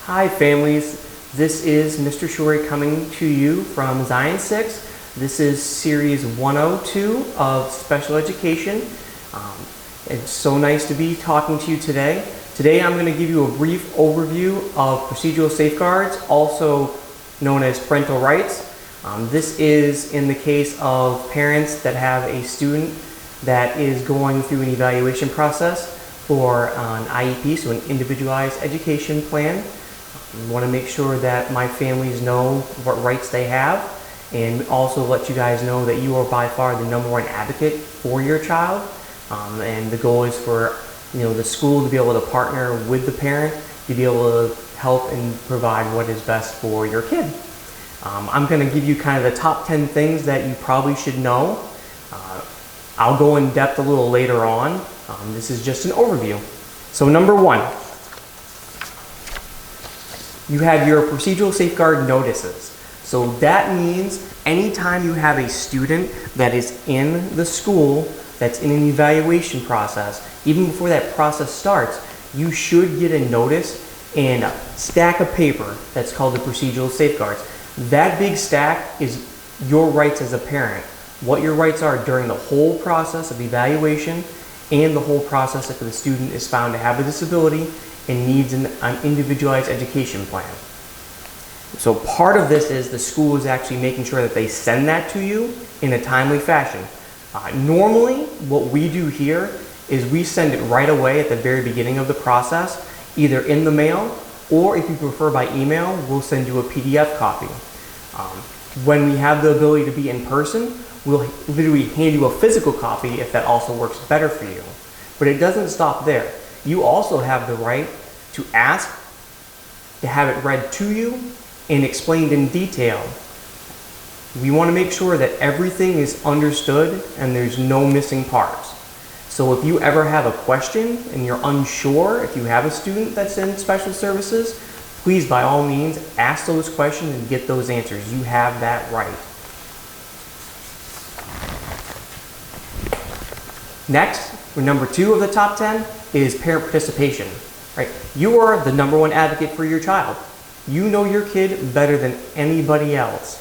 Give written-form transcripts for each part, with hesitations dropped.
Hi families, this is Mr. Shorey coming to you from Zion 6. This is series 102 of special education. It's so nice to be talking to you today. Today I'm going to give you a brief overview of procedural safeguards, also known as parental rights. This is in the case of parents that have a student that is going through an evaluation process for an IEP, so an individualized education plan. We want to make sure that my families know what rights they have, and also let you guys know that you are by far the #1 advocate for your child. And the goal is for the school to be able to partner with the parent to be able to help and provide what is best for your kid. I'm going to give you kind of the top 10 things that you probably should know. I'll go in depth a little later on. This is just an overview. So number 1, you have your procedural safeguard notices. So that means anytime you have a student that is in the school that's in an evaluation process, even before that process starts, you should get a notice and a stack of paper that's called the procedural safeguards. That big stack is your rights as a parent, what your rights are during the whole process of evaluation and the whole process if the student is found to have a disability and needs an individualized education plan. So part of this is the school is actually making sure that they send that to you in a timely fashion. Normally, what we do here is we send it right away at the very beginning of the process, either in the mail, or if you prefer by email, we'll send you a PDF copy. When we have the ability to be in person, we'll literally hand you a physical copy if that also works better for you. But it doesn't stop there. You also have the right to ask to have it read to you and explained in detail. We want to make sure that everything is understood and there's no missing parts. So if you ever have a question and you're unsure, if you have a student that's in special services, please by all means ask those questions and get those answers. You have that right. Next, number 2 of the top 10 is parent participation. Right? You are the #1 advocate for your child. You know your kid better than anybody else.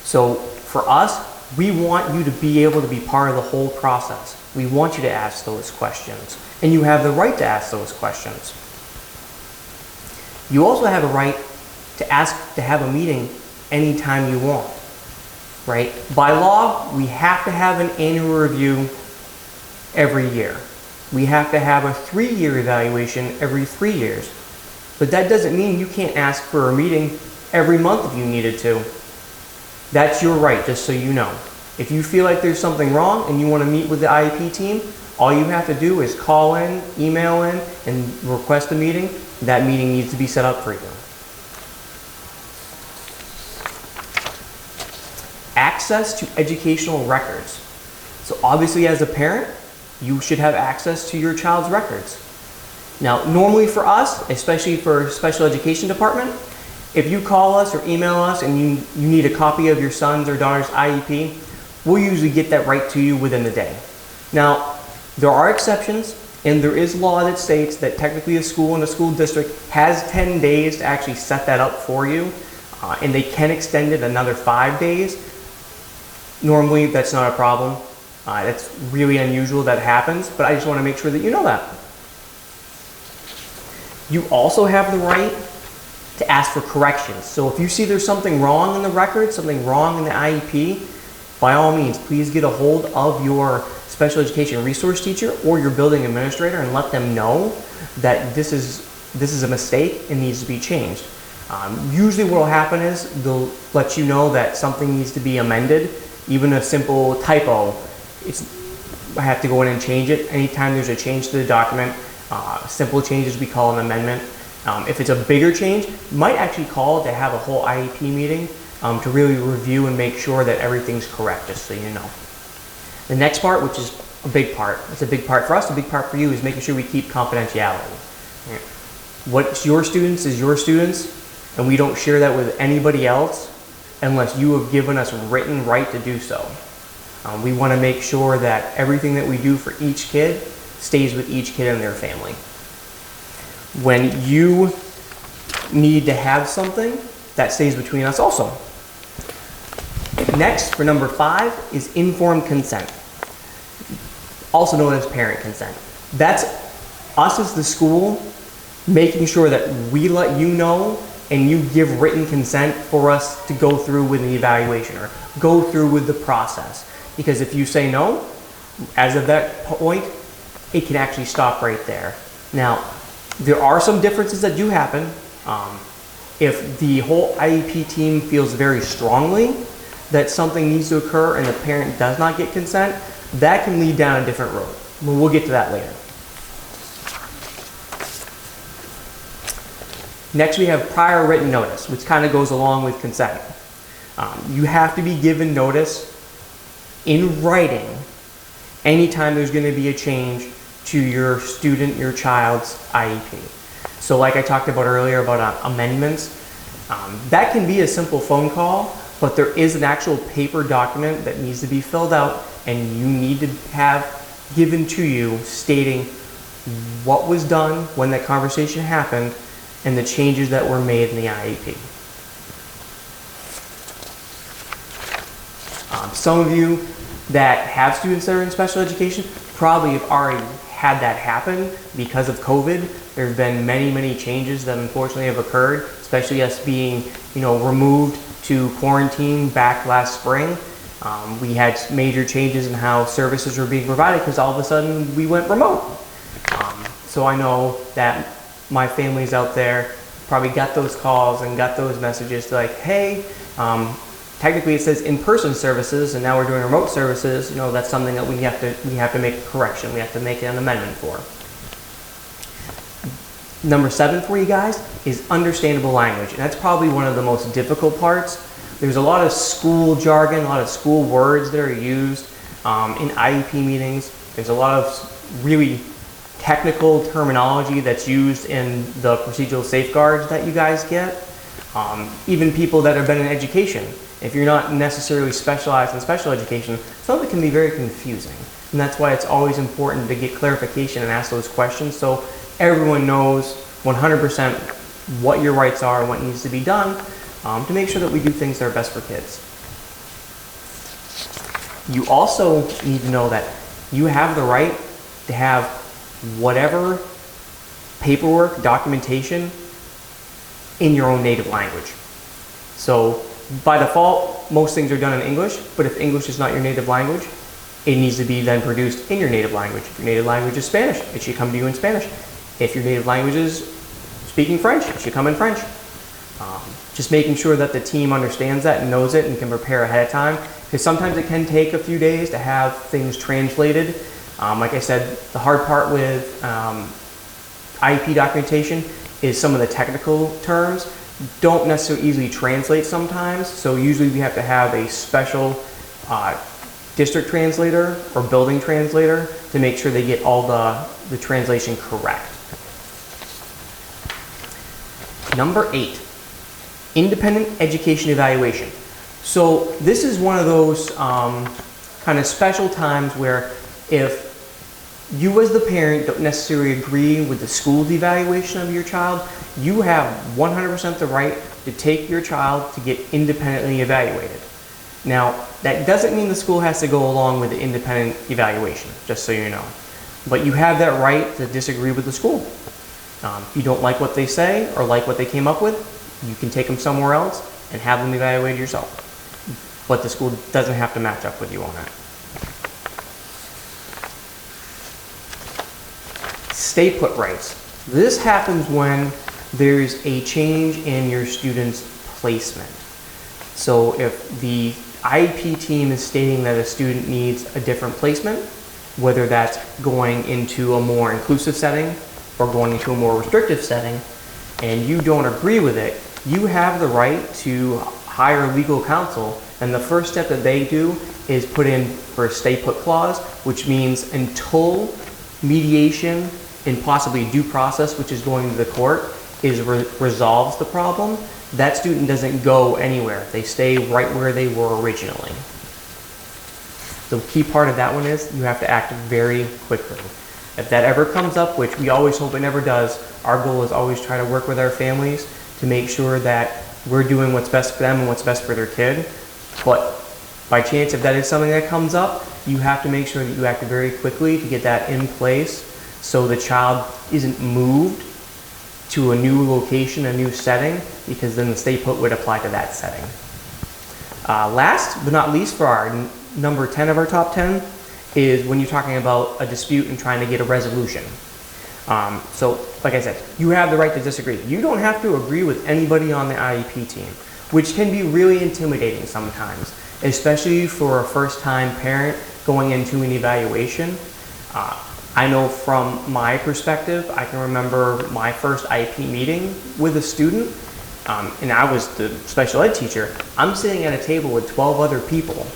So for us, we want you to be able to be part of the whole process. We want you to ask those questions, and you have the right to ask those questions. You also have a right to ask to have a meeting anytime you want. Right? By law, we have to have an annual review every year. We have to have a 3-year evaluation every 3 years. But that doesn't mean you can't ask for a meeting every month if you needed to. That's your right, just so you know. If you feel like there's something wrong and you want to meet with the IEP team, all you have to do is call in, email in, and request a meeting. That meeting needs to be set up for you. Access to educational records. So obviously as a parent, you should have access to your child's records. Now, normally for us, especially for special education department, if you call us or email us and you need a copy of your son's or daughter's IEP, we'll usually get that right to you within the day. Now, there are exceptions, and there is law that states that technically a school and a school district has 10 days to actually set that up for you, and they can extend it another 5 days. Normally, that's not a problem. It's really unusual that happens, but I just want to make sure that you know that. You also have the right to ask for corrections. So if you see there's something wrong in the record, something wrong in the IEP, by all means, please get a hold of your special education resource teacher or your building administrator and let them know that this is a mistake and needs to be changed. Usually what will happen is they'll let you know that something needs to be amended, even a simple typo. I have to go in and change it. Anytime there's a change to the document, simple changes we call an amendment. If it's a bigger change, you might actually call to have a whole IEP meeting to really review and make sure that everything's correct, just so you know. The next part, which is a big part, it's a big part for us, a big part for you, is making sure we keep confidentiality. What's your students is your students, and we don't share that with anybody else unless you have given us written right to do so. We want to make sure that everything that we do for each kid stays with each kid and their family. When you need to have something that stays between us also. Next, for number 5, is informed consent, also known as parent consent. That's us as the school making sure that we let you know and you give written consent for us to go through with the evaluation or go through with the process. Because if you say no, as of that point, it can actually stop right there. Now, there are some differences that do happen. If the whole IEP team feels very strongly that something needs to occur and the parent does not get consent, that can lead down a different road. We'll get to that later. Next, we have prior written notice, which kind of goes along with consent. You have to be given notice in writing anytime there's going to be a change to your student, your child's IEP. So like I talked about earlier about amendments, that can be a simple phone call, but there is an actual paper document that needs to be filled out and you need to have given to you stating what was done when that conversation happened and the changes that were made in the IEP. Some of you that have students that are in special education probably have already had that happen because of COVID. There have been many, many changes that unfortunately have occurred, especially us being, removed to quarantine back last spring. We had major changes in how services were being provided because all of a sudden we went remote. So I know that my families out there probably got those calls and got those messages like, hey, technically it says in-person services and now we're doing remote services. That's something that we have to make a correction. We have to make an amendment for. Number 7 for you guys is understandable language, and that's probably one of the most difficult parts. There's a lot of school jargon, a lot of school words that are used in IEP meetings. There's a lot of really technical terminology that's used in the procedural safeguards that you guys get. Even people that have been in education, if you're not necessarily specialized in special education, some of it can be very confusing. And that's why it's always important to get clarification and ask those questions so everyone knows 100% what your rights are and what needs to be done to make sure that we do things that are best for kids. You also need to know that you have the right to have whatever paperwork, documentation in your own native language. So by default, most things are done in English, but if English is not your native language, it needs to be then produced in your native language. If your native language is Spanish, it should come to you in Spanish. If your native language is speaking French, it should come in French. Just making sure that the team understands that and knows it and can prepare ahead of time, because sometimes it can take a few days to have things translated. Like I said, the hard part with IEP documentation is some of the technical terms don't necessarily easily translate sometimes, so usually we have to have a special district translator or building translator to make sure they get all the translation correct. Number 8, independent education evaluation. So this is one of those kind of special times where if you as the parent don't necessarily agree with the school's evaluation of your child, you have 100% the right to take your child to get independently evaluated. Now, that doesn't mean the school has to go along with the independent evaluation, just so you know. But you have that right to disagree with the school. If you don't like what they say or like what they came up with, you can take them somewhere else and have them evaluated yourself. But the school doesn't have to match up with you on that. Stay put rights. This happens when there's a change in your student's placement. So if the IEP team is stating that a student needs a different placement, whether that's going into a more inclusive setting or going into a more restrictive setting, and you don't agree with it, you have the right to hire legal counsel, and the first step that they do is put in for a stay put clause, which means until mediation and possibly due process, which is going to the court, resolves the problem, that student doesn't go anywhere. They stay right where they were originally. The key part of that one is you have to act very quickly. If that ever comes up, which we always hope it never does, our goal is always try to work with our families to make sure that we're doing what's best for them and what's best for their kid. But by chance, if that is something that comes up, you have to make sure that you act very quickly to get that in place so the child isn't moved to a new location, a new setting, because then the stay put would apply to that setting. Last but not least, for our number 10 of our top 10 is when you're talking about a dispute and trying to get a resolution. So, like I said, you have the right to disagree. You don't have to agree with anybody on the IEP team, which can be really intimidating sometimes, especially for a first-time parent going into an evaluation. I know from my perspective, I can remember my first IEP meeting with a student, and I was the special ed teacher. I'm sitting at a table with 12 other people.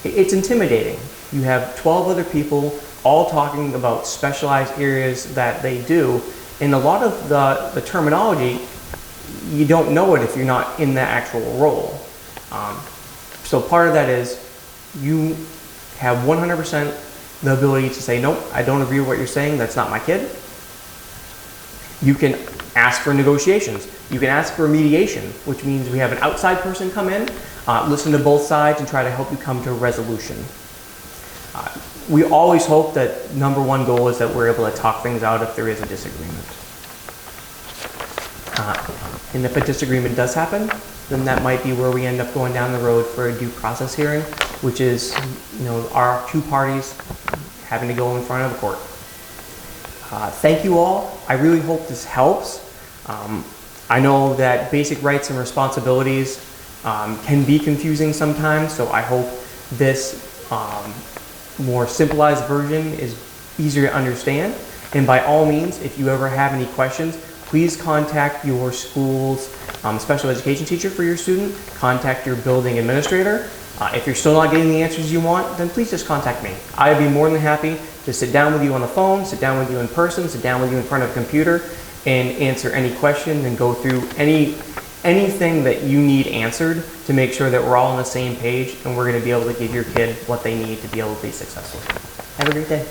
It's intimidating. You have 12 other people all talking about specialized areas that they do, and a lot of the terminology, you don't know it if you're not in that actual role. So part of that is you have 100% the ability to say, nope, I don't agree with what you're saying, that's not my kid. You can ask for negotiations. You can ask for mediation, which means we have an outside person come in, listen to both sides, and try to help you come to a resolution. We always hope that number one goal is that we're able to talk things out if there is a disagreement. And if a disagreement does happen, then that might be where we end up going down the road for a due process hearing, which is, our two parties having to go in front of the court. Thank you all. I really hope this helps. I know that basic rights and responsibilities can be confusing sometimes, so I hope this more simplified version is easier to understand. And by all means, if you ever have any questions, please contact your school's special education teacher for your student, contact your building administrator. If you're still not getting the answers you want, then please just contact me. I'd be more than happy to sit down with you on the phone, sit down with you in person, sit down with you in front of a computer, and answer any questions and go through anything that you need answered to make sure that we're all on the same page and we're going to be able to give your kid what they need to be able to be successful. Have a great day.